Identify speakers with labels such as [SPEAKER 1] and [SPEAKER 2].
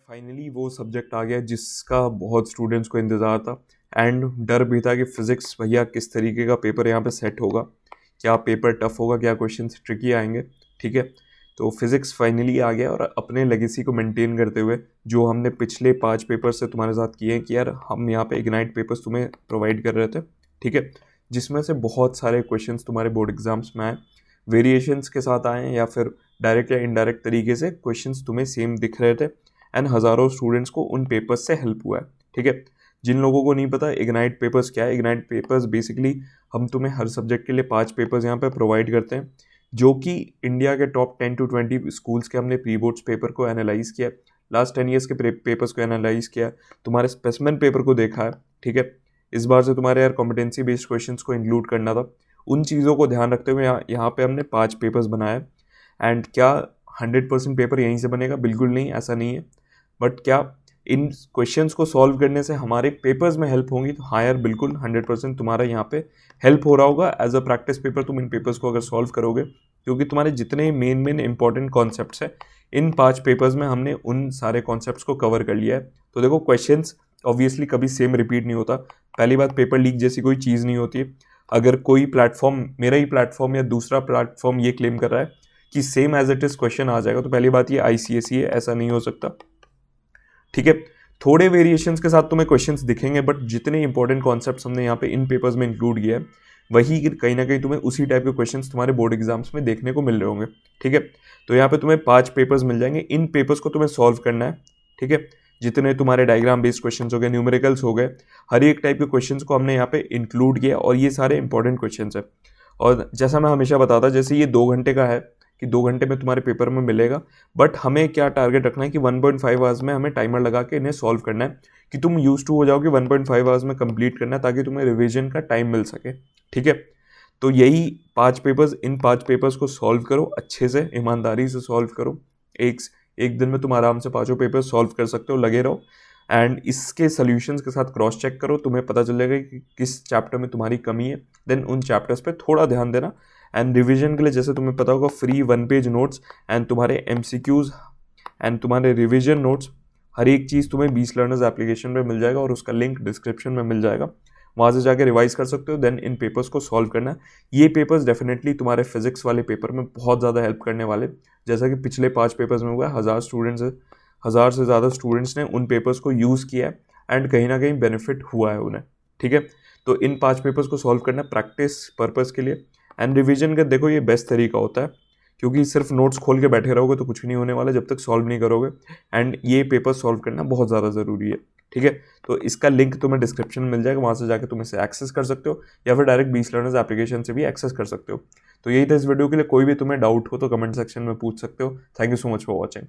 [SPEAKER 1] Finally वो subject आ गया जिसका बहुत स्टूडेंट्स को इंतज़ार था एंड डर भी था कि फ़िज़िक्स भैया किस तरीके का पेपर यहाँ पे सेट होगा, क्या पेपर टफ होगा, क्या क्वेश्चंस ट्रिकी आएंगे। ठीक है, तो फिज़िक्स फाइनली आ गया और अपने लेगेसी को मेंटेन करते हुए जो हमने पिछले 5 पेपर से तुम्हारे साथ किए हैं कि यार हम यहाँ पे इग्नाइट पेपर्स तुम्हें प्रोवाइड कर रहे थे। ठीक है, जिसमें से बहुत सारे क्वेश्चंस तुम्हारे बोर्ड एग्जाम्स में आए, वेरिएशंस के साथ आए या फिर डायरेक्ट या इनडायरेक्ट तरीके से क्वेश्चंस तुम्हें सेम दिख रहे थे एंड हज़ारों स्टूडेंट्स को उन पेपर्स से हेल्प हुआ है। ठीक है, जिन लोगों को नहीं पता इग्नाइट पेपर्स क्या है, इग्नाइट पेपर्स बेसिकली हम तुम्हें हर सब्जेक्ट के लिए 5 पेपर्स यहाँ पे प्रोवाइड करते हैं जो कि इंडिया के टॉप 10 to 20 स्कूल्स के हमने प्री बोर्ड्स पेपर को एनालाइज किया, लास्ट 10 ईयर्स के पेपर्स को एनालाइज किया, तुम्हारे स्पेसिमेन पेपर को देखा है। ठीक है, इस बार से तुम्हारे यार कॉम्पिटेंसी बेस्ड क्वेश्चंस को इंक्लूड करना था, उन चीज़ों को ध्यान रखते हुए यहाँ पे हमने 5 पेपर्स बनाए। एंड क्या 100% पेपर यहीं से बनेगा? बिल्कुल नहीं, ऐसा नहीं है। बट क्या इन क्वेश्चंस को सॉल्व करने से हमारे पेपर्स में हेल्प होंगी? तो हाँ यार बिल्कुल 100% तुम्हारा यहाँ पे हेल्प हो रहा होगा। एज अ प्रैक्टिस पेपर तुम इन पेपर्स को अगर सॉल्व करोगे, क्योंकि तुम्हारे जितने मेन इंपॉर्टेंट कॉन्सेप्ट्स हैं इन 5 पेपर्स में हमने उन सारे कॉन्सेप्ट्स को कवर कर लिया है। तो देखो क्वेश्चंस ऑब्वियसली कभी सेम रिपीट नहीं होता। पहली बात, पेपर लीक जैसी कोई चीज़ नहीं होती है। अगर कोई प्लेटफॉर्म, मेरा ही प्लेटफॉर्म या दूसरा प्लेटफॉर्म ये क्लेम कर रहा है कि same as it is question आ जाएगा, तो पहली बात ये ICSE है, ऐसा नहीं हो सकता। ठीक है, थोड़े वेरिएशंस के साथ तुम्हें क्वेश्चंस दिखेंगे, बट जितने इंपॉर्टेंट कॉन्सेप्ट्स हमने यहाँ पे इन पेपर्स में इंक्लूड किया है वही कहीं ना कहीं तुम्हें उसी टाइप के क्वेश्चंस तुम्हारे बोर्ड एग्जाम्स में देखने को मिल रहे होंगे। ठीक है, तो यहाँ पे तुम्हें 5 पेपर्स मिल जाएंगे, इन पेपर्स को तुम्हें सॉल्व करना है। ठीक है, जितने तुम्हारे डायग्राम बेस्ड क्वेश्चंस हो गए, न्यूमेरिकल्स हो गए, हर एक टाइप के क्वेश्चंस को हमने यहाँ पे इंक्लूड किया और ये सारे इंपॉर्टेंट क्वेश्चंस है। और जैसा मैं हमेशा बताता, जैसे ये 2 घंटे का है कि 2 घंटे में तुम्हारे पेपर में मिलेगा, बट हमें क्या टारगेट रखना है कि 1.5 आवर्स में हमें टाइमर लगा के इन्हें सॉल्व करना है कि तुम यूज टू हो जाओ कि 1.5 आवर्स में कंप्लीट करना है, ताकि तुम्हें रिवीजन का टाइम मिल सके। ठीक है, तो यही 5 पेपर्स, इन 5 पेपर्स को सॉल्व करो, अच्छे से ईमानदारी से सॉल्व करो। एक दिन में तुम आराम से 5 पेपर्स सॉल्व कर सकते हो, लगे रहो एंड इसके सोल्यूशंस के साथ क्रॉस चेक करो, तुम्हें पता चलेगा कि किस चैप्टर में तुम्हारी कमी है। देन उन चैप्टर्स पे थोड़ा ध्यान देना एंड रिवीजन के लिए जैसे तुम्हें पता होगा फ्री 1 पेज नोट्स एंड तुम्हारे MCQs एंड तुम्हारे रिवीजन नोट्स, हर एक चीज़ तुम्हें 20 लर्नर्स एप्लीकेशन पे मिल जाएगा और उसका लिंक डिस्क्रिप्शन में मिल जाएगा, वहाँ से जाके रिवाइज कर सकते हो। देन इन पेपर्स को सॉल्व करना। ये पेपर्स डेफिनेटली तुम्हारे फिजिक्स वाले पेपर में बहुत ज़्यादा हेल्प करने वाले, जैसा कि पिछले 5 पेपर्स में हुआ है। 1000 से ज़्यादा स्टूडेंट्स ने उन पेपर्स को यूज़ किया है एंड कहीं ना कहीं बेनिफिट हुआ है उन्हें। ठीक है, तो इन 5 पेपर्स को सॉल्व करना प्रैक्टिस पर्पज़ के लिए एंड रिवीजन का देखो ये बेस्ट तरीका होता है, क्योंकि सिर्फ नोट्स खोल के बैठे रहोगे तो कुछ भी नहीं होने वाला जब तक सॉल्व नहीं करोगे। एंड ये पेपर सॉल्व करना बहुत ज़्यादा ज़रूरी है। ठीक है, तो इसका लिंक तुम्हें डिस्क्रिप्शन में मिल जाएगा, वहाँ से जाकर तुम इसे एक्सेस कर सकते हो या फिर डायरेक्ट 20 लर्नर्स एप्लीकेशन से भी एक्सेस कर सकते हो। तो यही था इस वीडियो के लिए। कोई भी तुम्हें डाउट हो तो कमेंट सेक्शन में पूछ सकते हो। Thank you so much for watching.